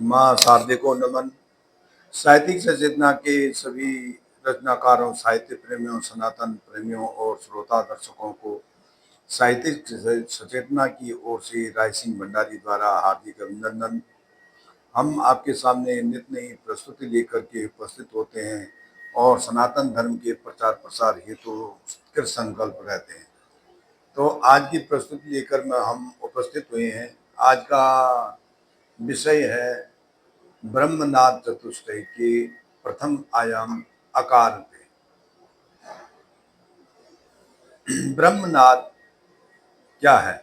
माँ शारदे को नमन। साहित्यिक सचेतना के सभी रचनाकारों, साहित्य प्रेमियों, सनातन प्रेमियों और श्रोता दर्शकों को साहित्यिक सचेतना की ओर से राय सिंह भंडारी द्वारा हार्दिक अभिनंदन। हम आपके सामने नित नई प्रस्तुति लेकर के उपस्थित होते हैं और सनातन धर्म के प्रचार प्रसार हेतु कृत संकल्प रहते हैं। तो आज की प्रस्तुति लेकर हम उपस्थित हुए हैं। आज का विषय है ब्रह्मनाद चतुष्टय के प्रथम आयाम आकार पे। ब्रह्मनाद क्या है?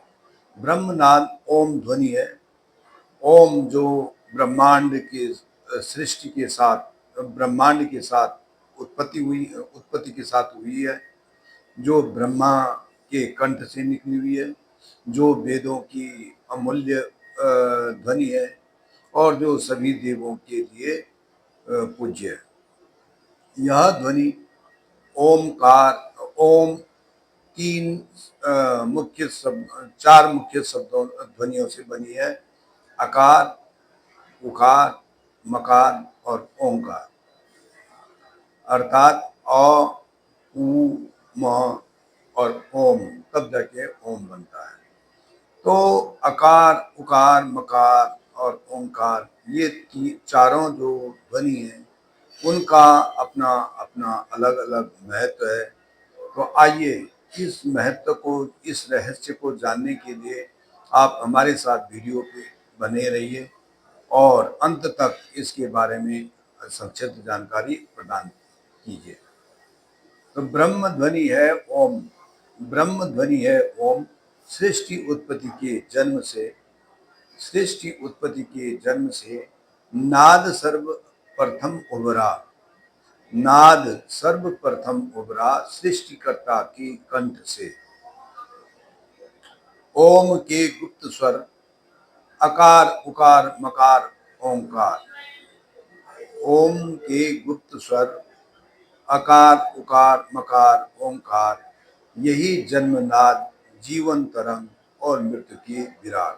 ब्रह्मनाद ओम ध्वनि है। ओम जो ब्रह्मांड के सृष्टि के साथ, ब्रह्मांड के साथ उत्पत्ति के साथ हुई है, जो ब्रह्मा के कंठ से निकली हुई है, जो वेदों की अमूल्य ध्वनि है और जो सभी देवों के लिए पूज्य है। यह ध्वनि ओमकार, ओम तीन मुख्य शब्द, चार मुख्य शब्दों ध्वनियों से बनी है। अकार, उकार, मकार और ओंकार। अर्थात अ, उ, म और ओम, तब जाके ओम बनता है। तो अकार, उकार, मकार और ओंकार, ये चारों जो ध्वनि है, उनका अपना अपना अलग अलग महत्व है। तो आइए इस महत्व को, इस रहस्य को जानने के लिए आप हमारे साथ वीडियो पे बने रहिए और अंत तक इसके बारे में संक्षिप्त जानकारी प्रदान कीजिए। तो ब्रह्म ध्वनि है ओम। ब्रह्म ध्वनि है ओम। सृष्टि उत्पत्ति के जन्म से, सृष्टि उत्पत्ति के जन्म से नाद सर्वप्रथम उभरा। नाद सर्वप्रथम उभरा सृष्टिकर्ता के कंठ से। ओम के गुप्त स्वर अकार, उकार, मकार, ओंकार। ओम के गुप्त स्वर अकार, उकार, मकार, ओंकार, यही जन्मनाद, जीवन तरंग और मृत्यु के विराग।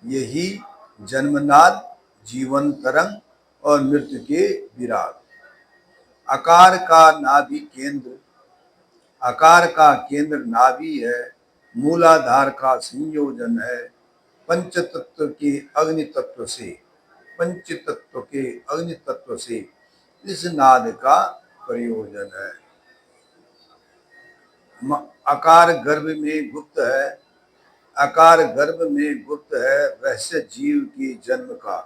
यही जन्मनाद, जीवन तरंग और मृत्यु के विराग। आकार का नाभि केंद्र, आकार का केंद्र नाभि है। मूलाधार का संयोजन है पंच तत्व के अग्नि तत्व से। पंच तत्व के अग्नि तत्व से इस नाद का प्रयोजन है। आकार गर्भ में गुप्त है। आकार गर्भ में गुप्त है रहस्य जीव के जन्म का।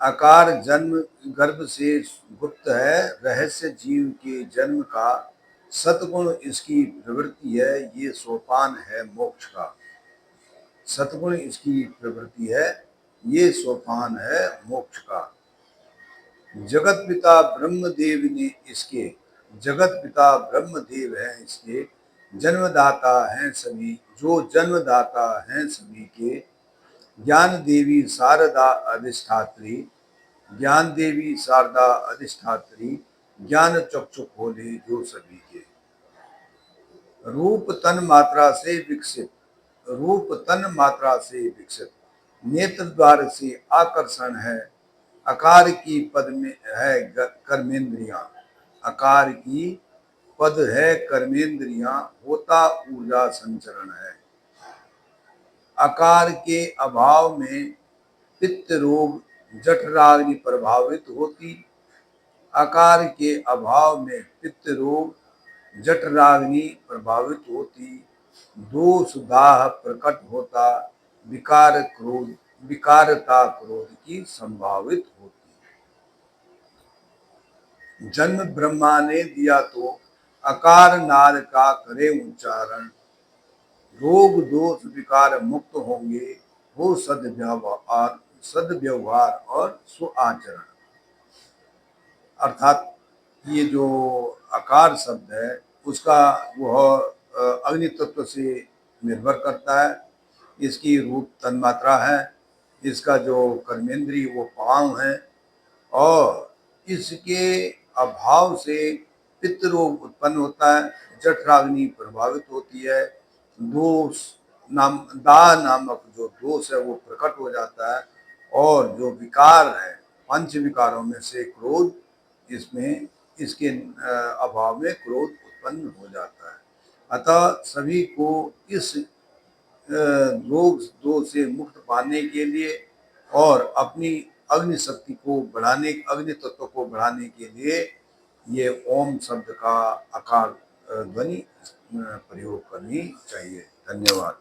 आकार जन्म गर्भ से गुप्त है रहस्य जीव के जन्म का। सतगुण इसकी प्रवृत्ति है, ये सोपान है मोक्ष का। सतगुण इसकी प्रवृत्ति है, ये सोपान है मोक्ष का। जगत पिता ब्रह्मदेव ने इसके, जगत पिता ब्रह्मदेव है इसके जन्मदाता हैं सभी, जो जन्मदाता हैं सभी के। ज्ञान देवी शारदा अधिष्ठात्री, ज्ञान देवी शारदा अधिष्ठात्री, ज्ञान चक्षु खोले जो सभी के। रूप तन मात्रा से विकसित, रूप तन मात्रा से विकसित, नेत्र द्वार से आकर्षण है। आकार की पद में है कर्मेंद्रियां। आकार की पद है कर्मेंद्रियां, होता ऊर्जा संचरण है। आकार के अभाव में पित्त रोग जठराग्नि प्रभावित होती। आकार के अभाव में पित्त रोग जठराग्नि प्रभावित होती। दोष दाह प्रकट होता। विकार क्रोध, विकारता क्रोध की संभावित होती। जन्म ब्रह्मा ने दिया तो आकार नाद का करे उच्चारण। रोग दोष विकार मुक्त होंगे, हो सद्व्यवहार, सद्व्यवहार और सुआचरण। अर्थात ये जो आकार शब्द है उसका वह अग्नि तत्व से निर्भर करता है। इसकी रूप तन्मात्रा है, इसका जो कर्मेंद्रिय वो पांव है और इसके अभाव से पित्त रोग उत्पन्न होता है, जठराग्नि प्रभावित होती है, दोष नामक जो दोष है वो प्रकट हो जाता है और जो विकार है, पंच विकारों में से क्रोध, इसमें इसके अभाव में क्रोध उत्पन्न हो जाता है। अतः सभी को इस रोग दोष से मुक्त पाने के लिए और अपनी अग्नि शक्ति को बढ़ाने, अग्नि तत्व को बढ़ाने के लिए ये ओम शब्द का आकार ध्वनि प्रयोग करनी चाहिए। धन्यवाद।